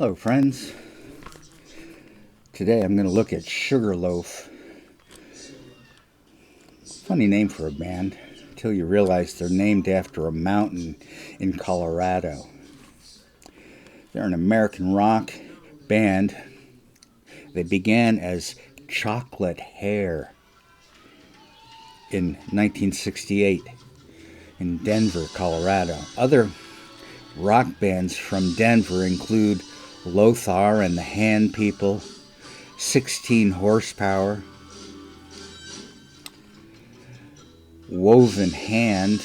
Hello friends. Today I'm going to look at Sugarloaf. Funny name for a band until you realize they're named after a mountain in Colorado. They're an American rock band. They began as Chocolate Hair in 1968 in Denver, Colorado. Other rock bands from Denver include Lothar and the Hand People, 16 Horsepower, Woven Hand,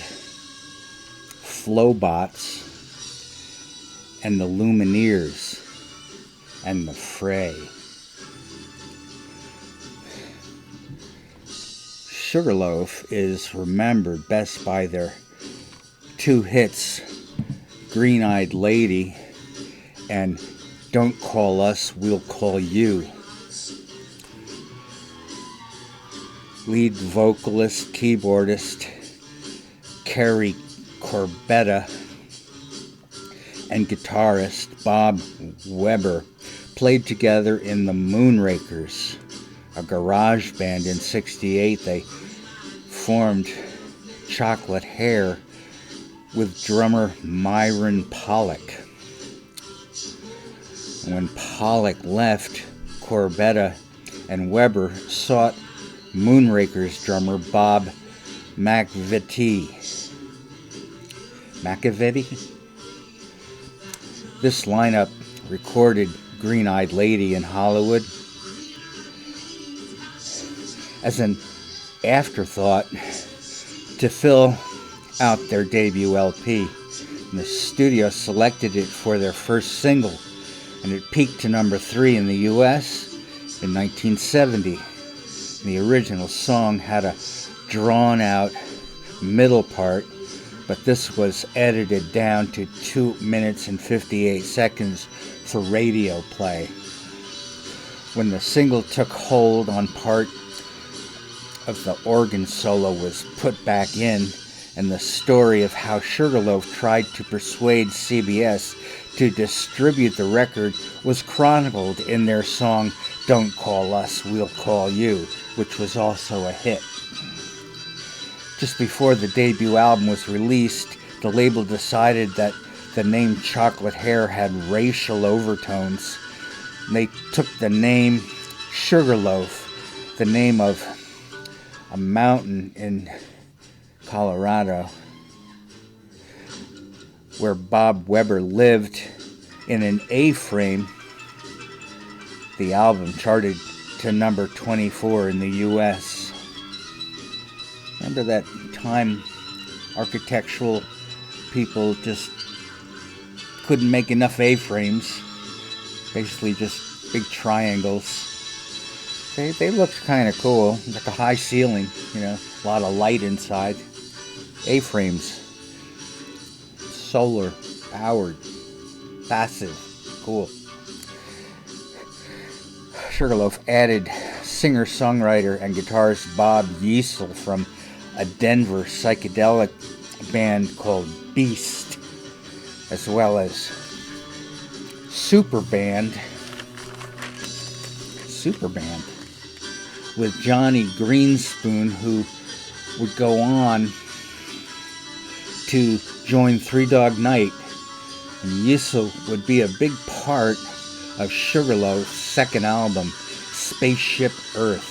Flowbots, and the Lumineers, and the Fray. Sugarloaf is remembered best by their two hits, Green-Eyed Lady and Don't Call Us, We'll Call You. Lead vocalist, keyboardist Carrie Corbetta and guitarist Bob Weber played together in the Moonrakers, a garage band in '68. They formed Chocolate Hair with drummer Myron Pollock. When Pollock left, Corbetta and Weber sought Moonrakers drummer Bob McVitie. This lineup recorded Green-Eyed Lady in Hollywood. As an afterthought to fill out their debut LP, and the studio selected it for their first single, and it peaked to number 3 in the US in 1970. The original song had a drawn-out middle part, but this was edited down to 2 minutes and 58 seconds for radio play. When the single took hold on part of the organ solo was put back in, and the story of how Sugarloaf tried to persuade CBS to distribute the record was chronicled in their song Don't Call Us, We'll Call You, which was also a hit. Just before the debut album was released, the label decided that the name Chocolate Hair had racial overtones. They took the name Sugarloaf, the name of a mountain in Colorado where Bob Weber lived, in an A-frame. The album charted to number 24 in the US. Remember that time architectural people just couldn't make enough A-frames, basically just big triangles. They looked kind of cool, like a high ceiling, a lot of light inside. A-frames, solar powered, passive, cool. Sugarloaf added singer-songwriter and guitarist Bob Yeasel from a Denver psychedelic band called Beast, as well as Superband with Johnny Greenspoon, who would go on to join Three Dog Night, and Yeasel would be a big part of Sugarloaf's second album, Spaceship Earth.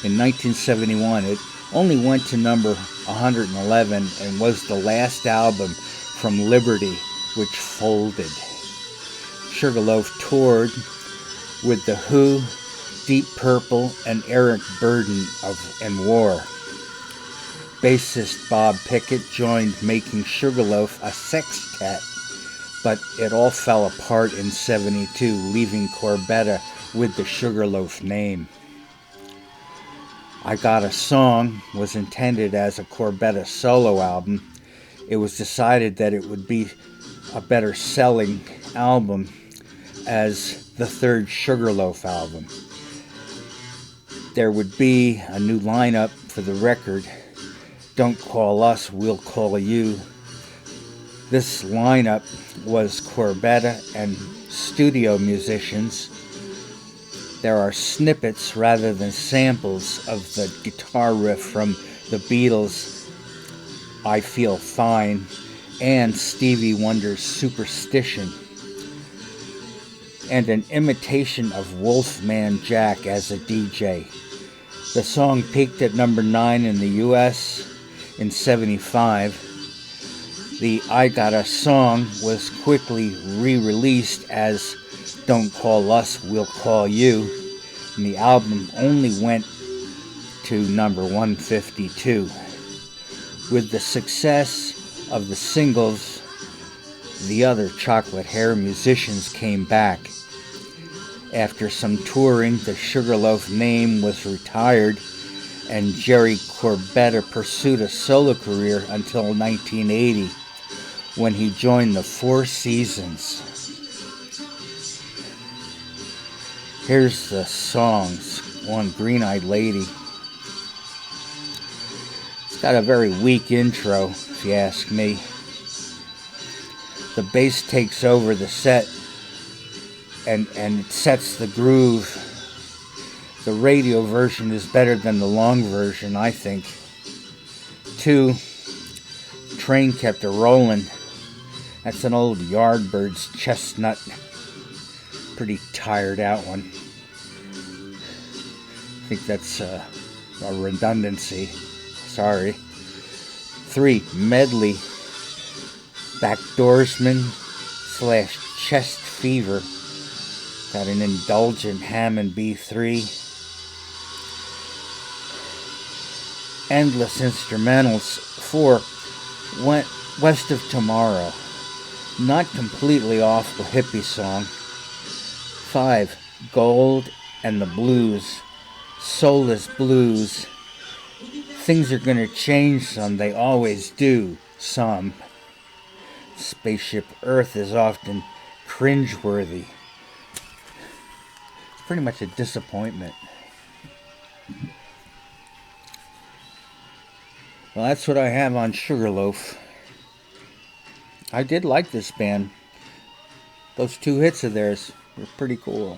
In 1971, it only went to number 111 and was the last album from Liberty, which folded. Sugarloaf toured with The Who, Deep Purple, and Eric Burdon and War. Bassist Bob Pickett joined, making Sugarloaf a sextet, but it all fell apart in '72, leaving Corbetta with the Sugarloaf name. I Got a Song was intended as a Corbetta solo album. It was decided that it would be a better selling album as the third Sugarloaf album. There would be a new lineup for the record, Don't Call Us, We'll Call You. This lineup was Corbetta and studio musicians. There are snippets rather than samples of the guitar riff from the Beatles' I Feel Fine and Stevie Wonder's Superstition, and an imitation of Wolfman Jack as a DJ. The song peaked at number 9 in the US in '75. The I Got a Song was quickly re-released as Don't Call Us, We'll Call You, and the album only went to number 152. With the success of the singles, the other Chocolate Hair musicians came back. After some touring, the Sugarloaf name was retired, and Jerry Corbetta pursued a solo career until 1980, when he joined the Four Seasons. Here's the songs on Green Eyed Lady. It's got a very weak intro, if you ask me. The bass takes over the set and it sets the groove. The radio version is better than the long version, I think. 2, Train Kept a Rollin'. That's an old Yardbirds chestnut. Pretty tired out one. I think that's a redundancy. Sorry. 3, Medley. Backdoorsman / Chest Fever. Got an indulgent Hammond B3. Endless instrumentals. 4, West of Tomorrow. Not completely off the hippie song. 5, Gold and the Blues. Soulless blues. Things are gonna change some, they always do, some. Spaceship Earth is often cringeworthy. It's pretty much a disappointment. Well, that's what I have on Sugarloaf. I did like this band. Those 2 hits of theirs were pretty cool.